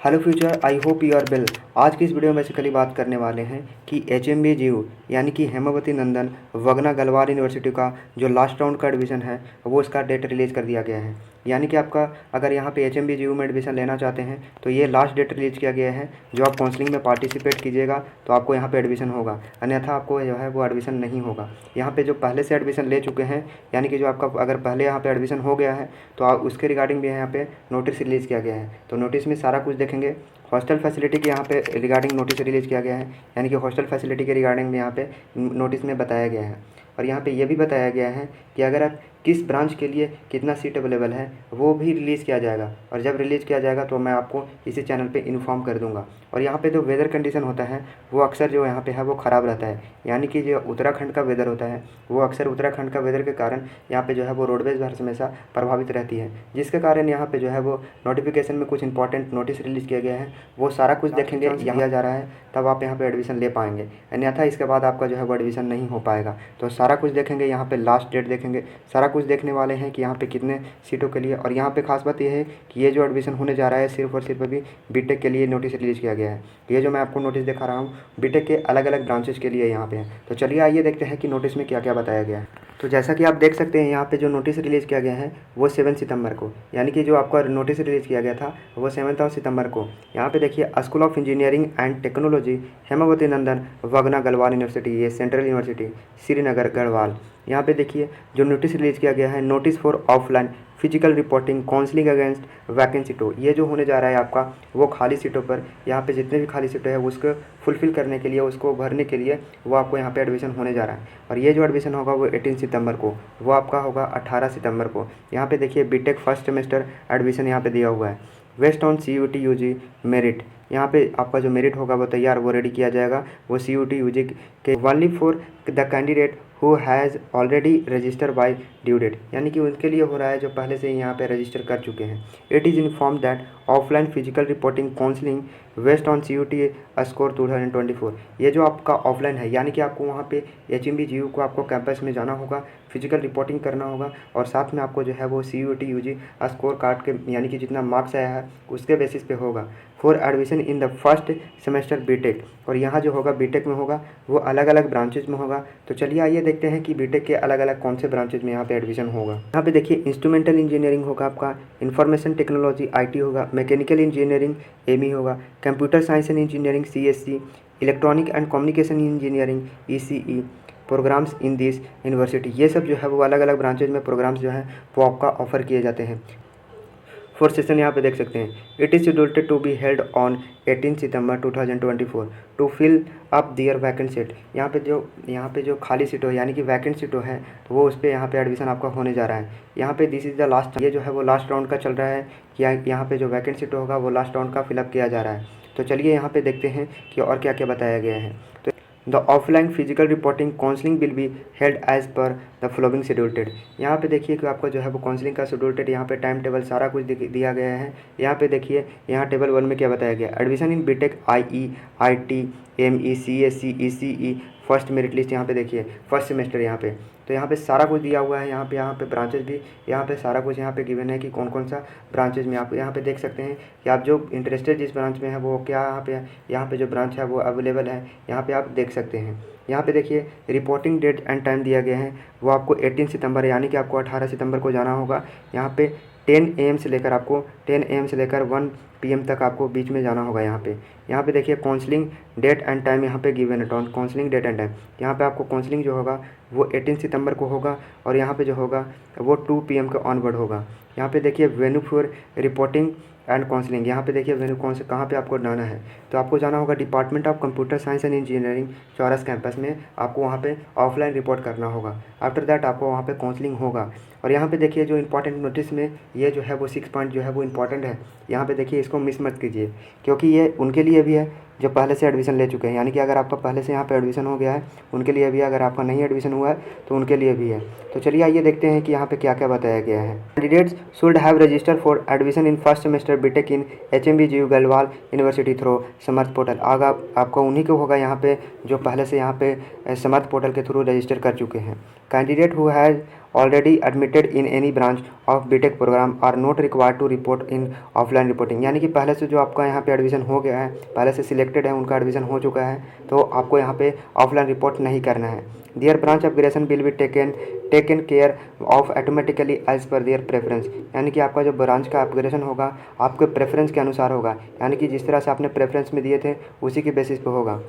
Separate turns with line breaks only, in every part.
Hello future, I hope you are well. आज की इस वीडियो में बेसिकली बात करने वाले हैं कि HMBGU यानी कि हेमावती नंदन वगना गलवार यूनिवर्सिटी का जो लास्ट राउंड का एडमिशन है वो इसका डेट रिलीज़ कर दिया गया है। यानी कि आपका अगर यहाँ पे HMBGU में एडमिशन लेना चाहते हैं तो ये लास्ट डेट रिलीज़ किया गया है। जो आप काउंसलिंग में पार्टिसिपेट कीजिएगा तो आपको यहाँ पे एडमिशन होगा, अन्यथा आपको जो है वो एडमिशन नहीं होगा। यहाँ पे जो पहले से एडमिशन ले चुके हैं यानी कि जो आपका अगर पहले यहाँ पे एडमिशन हो गया है तो आप उसके रिगार्डिंग भी यहाँ पे नोटिस रिलीज़ किया गया है। तो नोटिस में सारा कुछ देखेंगे। हॉस्टल फैसिलिटी के यहाँ पे रिगार्डिंग नोटिस रिलीज़ किया गया है, यानी कि हॉस्टल फैसिलिटी के रिगार्डिंग में यहाँ पे नोटिस में बताया गया है। और यहाँ पे ये भी बताया गया है कि अगर आप किस ब्रांच के लिए कितना सीट अवेलेबल है वो भी रिलीज़ किया जाएगा, और जब रिलीज़ किया जाएगा तो मैं आपको इसी चैनल पे इन्फॉर्म कर दूंगा। और यहाँ पे जो वेदर कंडीशन होता है वो अक्सर जो यहाँ पे है वो ख़राब रहता है, यानी कि जो उत्तराखंड का वेदर होता है वो अक्सर उत्तराखंड का वेदर के कारण यहाँ पे जो है वो रोडवेज हमेशा प्रभावित रहती है, जिसके कारण यहाँ पे जो है वो नोटिफिकेशन में कुछ इंपॉर्टेंट नोटिस रिलीज़ किया गया है। वो सारा कुछ देखेंगे, यहाँ जा रहा है तब आप यहाँ पे एडमिशन ले पाएंगे, अन्यथा इसके बाद आपका जो है वो एडमिशन नहीं हो पाएगा। तो सारा कुछ देखेंगे, यहाँ पे लास्ट डेट देखेंगे, सारा कुछ देखने वाले हैं कि यहाँ पे कितने सीटों के लिए। और यहाँ पे खास बात यह है कि ये जो एडमिशन होने जा रहा है सिर्फ और सिर्फ अभी बीटेक के लिए नोटिस रिलीज़ किया गया है। ये जो मैं आपको नोटिस दिखा रहा हूँ बीटेक के अलग अलग ब्रांचेस के लिए यहाँ पे है। तो चलिए आइए देखते हैं कि नोटिस में क्या क्या बताया गया है। तो जैसा कि आप देख सकते हैं यहाँ पे जो नोटिस रिलीज़ किया गया है वो 7 सितंबर को, यानी कि जो आपका नोटिस रिलीज़ किया गया था वो 7 सितंबर को। यहाँ पे देखिए school of engineering and technology Hemvati Nandan वगना गढ़वाल यूनिवर्सिटी, ये सेंट्रल यूनिवर्सिटी श्रीनगर गढ़वाल। यहाँ पे देखिए जो नोटिस रिलीज़ किया गया है, notice for offline physical reporting counselling against vacancy two. ये जो होने जा रहा है आपका वो खाली सीटों पर, यहाँ पे जितने भी खाली सीटें हैं उसको फुलफ़िल करने के लिए, उसको भरने के लिए वो आपको यहाँ पे एडमिशन होने जा रहा है। और ये जो एडमिशन होगा वो 18 सितंबर को, वो आपका होगा 18 सितंबर को। यहाँ पे देखिए बीटेक फर्स्ट सेमेस्टर एडमिशन यहाँ पे दिया हुआ है। Based on CUT UG merit, यहाँ पे आपका जो मेरिट होगा वो तैयार वो रेडी किया जाएगा, वो CUT UG के only for the candidate who has already register by due date, यानी कि उनके लिए हो रहा है जो पहले से ही यहाँ पे रजिस्टर कर चुके हैं। It is inform that offline physical reporting counselling based on CUT score 2024। ये जो आपका ऑफलाइन है यानी कि आपको वहाँ पे HMBGU को आपको कैंपस में जाना होगा, फिजिकल रिपोर्टिंग करना होगा, और साथ में आपको जो है वो CUT UG स्कोर कार्ड के यानी कि जितना मार्क्स आया है उसके बेसिस पे होगा for admission in the first semester BTech. और यहाँ जो होगा बीटेक में होगा वो अलग अलग ब्रांचेज में होगा। तो चलिए आइए देखते हैं कि बीटेक के अलग अलग कौन से ब्रांचेज में यहाँ पे एडमिशन होगा। यहाँ पे देखिए इंस्ट्रूमेंटल इंजीनियरिंग होगा, आपका इंफॉर्मेशन टेक्नोलॉजी IT होगा, मैकेनिकल इंजीनियरिंग ME होगा, computer science and engineering CSC, electronic and communication engineering ECE programmes in this university. ये सब जो है वो अलग अलग ब्रांचेज में प्रोग्राम्स जो हैं वो आपका ऑफर किए जाते हैं। फोर्थ सेशन यहाँ पे देख सकते हैं, it is scheduled to be held on 18 सितंबर 2024 to fill up their vacant seat. यहाँ पे जो खाली सीट हो यानी कि वैकेंट सीट है तो वो उस पर यहाँ पे एडमिशन आपका होने जा रहा है। यहाँ पे दिस इज़ द लास्ट, ये जो है वो लास्ट राउंड का चल रहा है कि यहाँ पे जो वैकेंट सीट होगा वो लास्ट राउंड का फिलअप किया जा रहा है। तो चलिए यहाँ पे देखते हैं कि और क्या क्या बताया गया है। तो the offline physical reporting counselling will be held as per the following schedule date. यहाँ पे देखिए कि आपको जो है वो काउंसलिंग का शेड्यूल डेट, यहाँ पे टाइम टेबल सारा कुछ दिया गया है। यहाँ पे देखिए यहाँ टेबल 1 में क्या बताया गया, admission in BTech IE IT ME CSC ECE first merit list. यहाँ पे देखिए फर्स्ट सेमेस्टर यहाँ पे, तो यहाँ पे सारा कुछ दिया हुआ है। यहाँ पे ब्रांचेज भी यहाँ पे सारा कुछ यहाँ पे गिवन है कि कौन कौन सा ब्रांचेज में आप यहाँ पे देख सकते हैं कि आप जो इंटरेस्टेड जिस ब्रांच में है वो क्या यहाँ पे जो ब्रांच है वो अवेलेबल है, यहाँ पे आप देख सकते हैं। यहाँ पे देखिए रिपोर्टिंग डेट एंड टाइम दिया गया है, वो आपको 18 सितंबर यानी कि आपको 18 सितंबर को जाना होगा। यहाँ पे 10 AM से लेकर 1 PM तक आपको बीच में जाना होगा। यहाँ पे देखिए काउंसलिंग डेट एंड टाइम यहाँ पे गिवन है, काउंसलिंग डेट एंड टाइम। यहाँ पे आपको काउंसलिंग जो होगा वो 18 सितंबर को होगा, और यहाँ पे जो होगा वो 2 PM के ऑनवर्ड होगा। यहाँ पे देखिए venue for reporting and counselling, यहाँ पे देखिए वेन्यू कौन से कहाँ पे आपको जाना है, तो आपको जाना होगा department of computer science and engineering चौरस कैंपस में। आपको वहाँ पे ऑफलाइन रिपोर्ट करना होगा। आफ्टर दैट आपको वहाँ पे काउंसलिंग होगा। और यहाँ पे देखिए जो इंपॉर्टेंट नोटिस में ये जो है वो 6 पॉइंट जो है वो इंपॉर्टेंट है। यहाँ पे देखिए इसको मिस मत कीजिए, क्योंकि ये उनके लिए भी है जो पहले से एडमिशन ले चुके हैं, यानी कि अगर आपका पहले से यहाँ पे एडमिशन हो गया है उनके लिए भी है, अगर आपका नहीं एडमिशन हुआ है तो उनके लिए भी है। तो चलिए आइए देखते हैं कि यहाँ पे क्या क्या बताया गया है। Candidates should have register for admission in first semester BTech in HMBGU Garhwal university through Samarth portal. आगे आपका उन्हीं को होगा यहाँ पे जो पहले से यहाँ पे समर्थ पोर्टल के थ्रू रजिस्टर कर चुके हैं। Candidate who has already admitted in any branch of BTech programme are not required to report in offline reporting. यानी कि पहले से जो आपका यहाँ पे एडमिशन हो गया है, पहले से सिलेक्टेड है, उनका एडमिशन हो चुका है, तो आपको यहाँ पे ऑफलाइन रिपोर्ट नहीं करना है। Their branch upgradation will be taken care of automatically as per their preference. यानी कि आपका जो ब्रांच का अपग्रेडेशन होगा आपके प्रेफरेंस के अनुसार होगा, यानी कि जिस तरह से आपने प्रेफरेंस में दिए थे उसी के बेसिस पे होगा।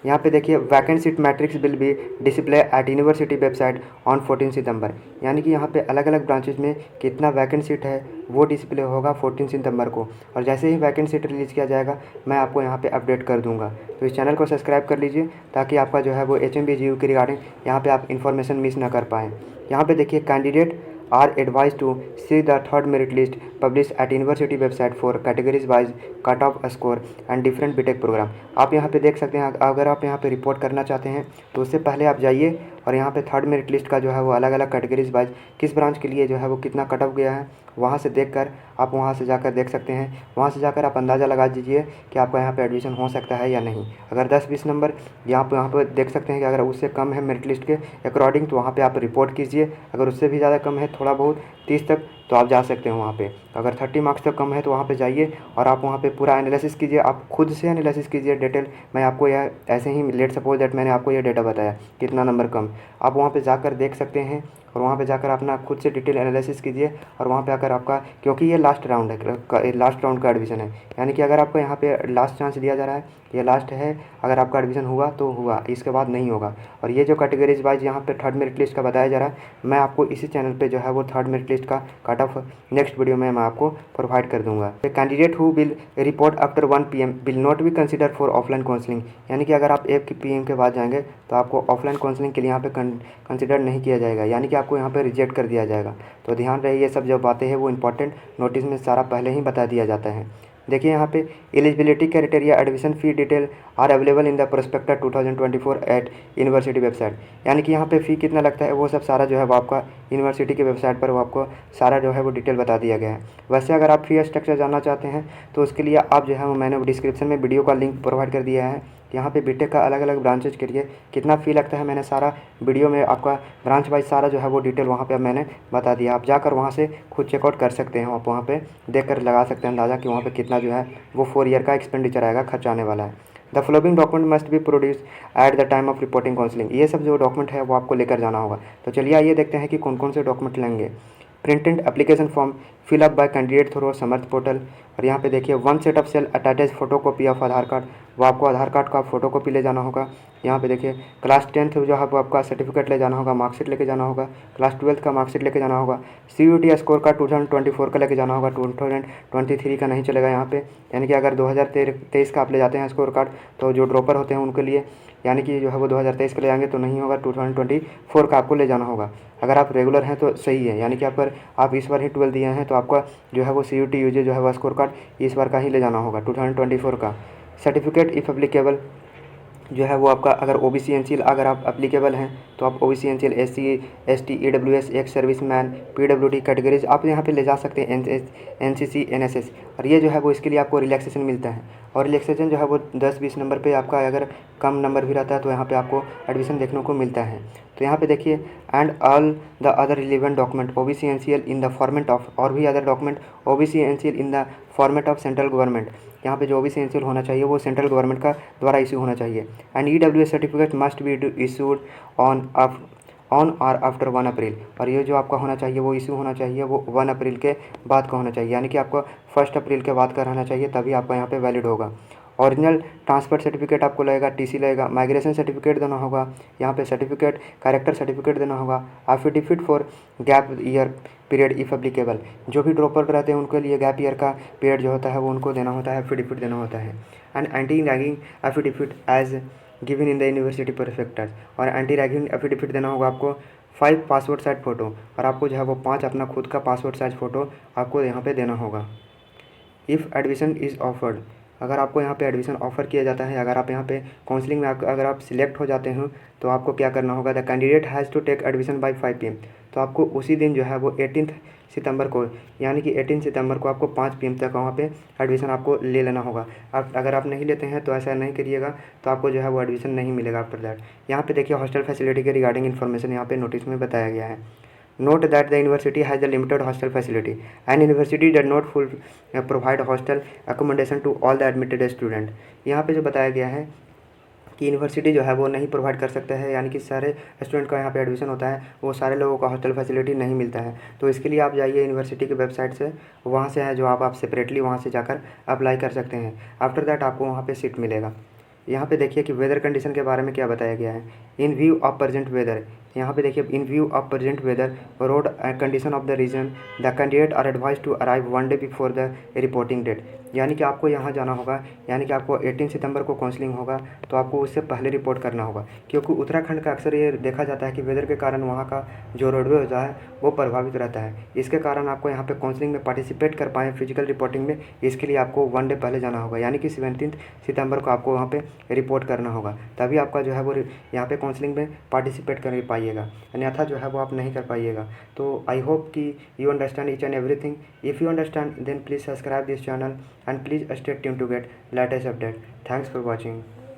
यहाँ पे देखिए vacant seat matrix will be display at university website on 14 सितंबर। यानी कि यहाँ पे अलग अलग ब्रांचेज में कितना वैकेंट सीट है वो डिस्प्ले होगा 14 सितंबर को, और जैसे ही वैकेंट सीट रिलीज़ किया जाएगा मैं आपको यहाँ पे अपडेट कर दूँगा। तो इस चैनल को सब्सक्राइब कर लीजिए ताकि आपका जो है वो HMB के रिगार्डिंग यहाँ पर आप इन्फॉर्मेशन मिस ना कर पाएँ। यहाँ पर देखिए candidate are advised to see the third merit list published at university website for categories wise cutoff score and different BTech programme. आप यहाँ पे देख सकते हैं, अगर आप यहाँ पे रिपोर्ट करना चाहते हैं तो उससे पहले आप जाइए और यहाँ पे थर्ड मेरिट लिस्ट का जो है वो अलग अलग कैटेगरीज वाइज किस ब्रांच के लिए जो है वो कितना कट ऑफ गया है वहाँ से देखकर आप वहाँ से जाकर देख सकते हैं। वहाँ से जाकर आप अंदाज़ा लगा दीजिए कि आपका यहाँ पे एडमिशन हो सकता है या नहीं। अगर 10-20 नंबर यहाँ पे देख सकते हैं कि अगर उससे कम है मेरिट लिस्ट के अकॉर्डिंग तो वहाँ पे आप रिपोर्ट कीजिए। अगर उससे भी ज़्यादा कम है थोड़ा बहुत 30 तक तो आप जा सकते हैं वहाँ पे। अगर 30 मार्क्स तक कम है तो वहाँ पे जाइए और आप वहाँ पे पूरा एनालिसिस कीजिए, आप खुद से एनालिसिस कीजिए डिटेल। मैं आपको यह ऐसे ही लेट सपोज दैट मैंने आपको यह डेटा बताया कितना नंबर कम, आप वहाँ पे जाकर देख सकते हैं और वहाँ पे जाकर अपना खुद से डिटेल एनालिसिस कीजिए। और वहाँ पे आकर आपका, क्योंकि ये लास्ट राउंड है, लास्ट राउंड का एडमिशन है, यानी कि अगर आपको यहाँ पे लास्ट चांस दिया जा रहा है, ये लास्ट है, अगर आपका एडमिशन हुआ तो हुआ, इसके बाद नहीं होगा। और ये जो कैटेगरीज वाइज यहाँ पे थर्ड मेरिट लिस्ट का बताया जा रहा है, मैं आपको इसी चैनल पे जो है वो थर्ड मेरिट लिस्ट का कट ऑफ नेक्स्ट वीडियो में मैं आपको प्रोवाइड कर दूंगा। The candidate who will report after 1 PM will not be consider for offline counselling. यानी कि अगर आप 1 PM के बाद जाएंगे तो आपको ऑफलाइन काउंसलिंग के लिए यहाँ पे कंसिडर नहीं किया जाएगा, यानी कि आपको यहाँ पे रिजेक्ट कर दिया जाएगा। तो ध्यान रहे, ये सब जो बातें हैं वो इंपॉर्टेंट नोटिस में सारा पहले ही बता दिया जाता है। देखिए यहाँ पे eligibility criteria admission fee detail are available in the prospectus 2024 at university website. यानी कि यहाँ पे फ़ी कितना लगता है वो सब सारा जो है वो आपका यूनिवर्सिटी के वेबसाइट पर वो आपको सारा जो है वो डिटेल बता दिया गया है। वैसे अगर आप फ़ी स्ट्रक्चर जानना चाहते हैं तो उसके लिए आप जो है मैंने डिस्क्रिप्शन में वीडियो का लिंक प्रोवाइड कर दिया है। यहाँ पे बीटेक का अलग अलग ब्रांचेज के लिए कितना फ़ी लगता है मैंने सारा वीडियो में आपका ब्रांच वाइज सारा जो है वो डिटेल वहाँ पे मैंने बता दिया। आप जाकर वहाँ से खुद चेकआउट कर सकते हैं, आप वहाँ पे देख कर लगा सकते हैं अंदाज़ा कि वहाँ पे कितना जो है वो 4 ईयर का एक्सपेंडिचर आएगा, खर्च आने वाला है। The following document must be produce at the time of reporting counselling. ये सब जो डॉक्यूमेंट है वो आपको लेकर जाना होगा। तो चलिए आइए देखते हैं कि कौन कौन से डॉक्यूमेंट लेंगे। Printed application form fill up by candidate through Samarth portal. और यहाँ पे देखिए 1 set of self attach photo copy of Aadhaar card, वो आपको आधार कार्ड का फोटो कॉपी ले जाना होगा। यहाँ पे देखिए क्लास 10th जो है वो आपका सर्टिफिकेट ले जाना होगा, मार्कशीट लेके जाना होगा। क्लास 12th का मार्कशीट लेके जाना होगा। CUET स्कोर का 2024 का लेके जाना होगा, 2023 का नहीं चलेगा यहाँ पे। यानी कि अगर 2023 का आप ले जाते हैं स्कोर कार्ड तो जो ड्रॉपर होते हैं उनके लिए, यानी कि जो है वो 2023 के ले जाएंगे तो नहीं होगा, 2024 का आपको ले जाना होगा। अगर आप रेगुलर हैं तो सही है, यानी कि आप इस बार ही 12 दिए हैं तो आपका जो है वो CUET UG जो है वो स्कोर कार्ड इस बार का ही ले जाना होगा, 2024 का। सर्टिफिकेट इफ एप्लीकेबल जो है वो आपका, अगर OBC NCL अगर आप एप्लीकेबल हैं तो आप OBC NCL SC ST EWS ex serviceman PWD categories आप यहाँ पे ले जा सकते हैं, NCC NSS। और ये जो है वो इसके लिए आपको रिलैक्सेशन मिलता है, और रिलैक्सेशन जो है वो 10-20 नंबर पे आपका अगर कम नंबर भी रहता है तो यहाँ पे आपको एडमिशन देखने को मिलता है। तो यहाँ पे देखिए and all the other relevant document OBC NCL in the format of, और भी other document OBC NCL in the format of central government. यहाँ पे जो OBC NCL होना चाहिए वो सेंट्रल गवर्नमेंट का द्वारा इशू होना चाहिए। And EWS certificate must be issued on और आफ्टर 1 अप्रैल। और ये जो आपका होना चाहिए वो इशू होना चाहिए वो 1 अप्रैल के बाद का होना चाहिए, यानी कि आपको 1 अप्रैल के बाद का रहना चाहिए, तभी आपका यहाँ पे वैलिड होगा। ओरिजिनल ट्रांसफर सर्टिफिकेट आपको लगेगा, TC लगेगा, माइग्रेशन सर्टिफिकेट देना होगा, यहाँ पे सर्टिफिकेट कैरेक्टर सर्टिफिकेट देना होगा, affidavit for gap year period if applicable. जो भी ड्रॉपर रहते हैं उनके लिए गैप ईयर का पीरियड जो होता है वो उनको देना होता है, एफिडेविट देना होता है। And anti ragging affidavit as given in the university prospectus. और एंटी रैगिंग एफिडेविट देना होगा आपको 5 पासपोर्ट साइज फ़ोटो, और आपको जो है वो 5 अपना खुद का पासपोर्ट साइज फ़ोटो आपको यहाँ पे देना होगा। इफ़ एडमिशन इज़ ऑफर्ड, अगर आपको यहाँ पे एडमिशन ऑफ़र किया जाता है, अगर आप यहाँ पे काउंसलिंग में अगर आप सिलेक्ट हो जाते हैं तो आपको क्या करना होगा, the candidate has to take admission by 5 PM। तो आपको उसी दिन जो है वो 18 सितंबर को, यानी कि 18 सितंबर को आपको 5 PM तक वहाँ पे एडमिशन आपको ले लेना होगा। आप अगर आप नहीं लेते हैं तो ऐसा नहीं करिएगा, तो आपको जो है वो एडमिशन नहीं मिलेगा आफ्टर दैट। यहाँ पे देखिए हॉस्टल फैसिलिटी के रिगार्डिंग इन्फॉर्मेशन यहाँ पे नोटिस में बताया गया है। Note that the university has a limited hostel facility, and university does not provide hostel accommodation to all the admitted student. यहाँ पे जो बताया गया है कि यूनिवर्सिटी जो है वो नहीं प्रोवाइड कर सकता है, यानी कि सारे स्टूडेंट का यहाँ पे एडमिशन होता है, वो सारे लोगों का हॉस्टल फैसिलिटी नहीं मिलता है। तो इसके लिए आप जाइए यूनिवर्सिटी की वेबसाइट से, वहाँ से है जो आप सेपरेटली वहाँ से जाकर अप्लाई कर सकते हैं। आफ्टर दैट आपको वहाँ पे सीट मिलेगा। यहाँ पे देखिए कि वेदर कंडीशन के बारे में क्या बताया गया है। In view of present weather, यहाँ पे देखिए in view of present weather road condition of the region the candidate are advise to arrive 1 day before the reporting date. यानी कि आपको यहाँ जाना होगा, यानी कि आपको 18 सितंबर को काउंसलिंग होगा, तो आपको उससे पहले रिपोर्ट करना होगा, क्योंकि उत्तराखंड का अक्सर ये देखा जाता है कि वेदर के कारण वहाँ का जो रोडवे होता है वो प्रभावित रहता है। इसके कारण आपको यहाँ पे काउंसलिंग में पार्टिसिपेट कर पाएँ फिजिकल रिपोर्टिंग में, इसके लिए आपको 1 डे पहले जाना होगा, यानी कि 17 सितंबर को आपको वहाँ पे रिपोर्ट करना होगा, तभी आपका जो है वो यहाँ पे काउंसलिंग में पार्टिसिपेट कर पाइएगा, अन्यथा जो है वो आप नहीं कर पाइएगा। तो आई होप कि you understand each and everything. If you understand then please subscribe this channel and please stay tuned to get latest update. Thanks for watching.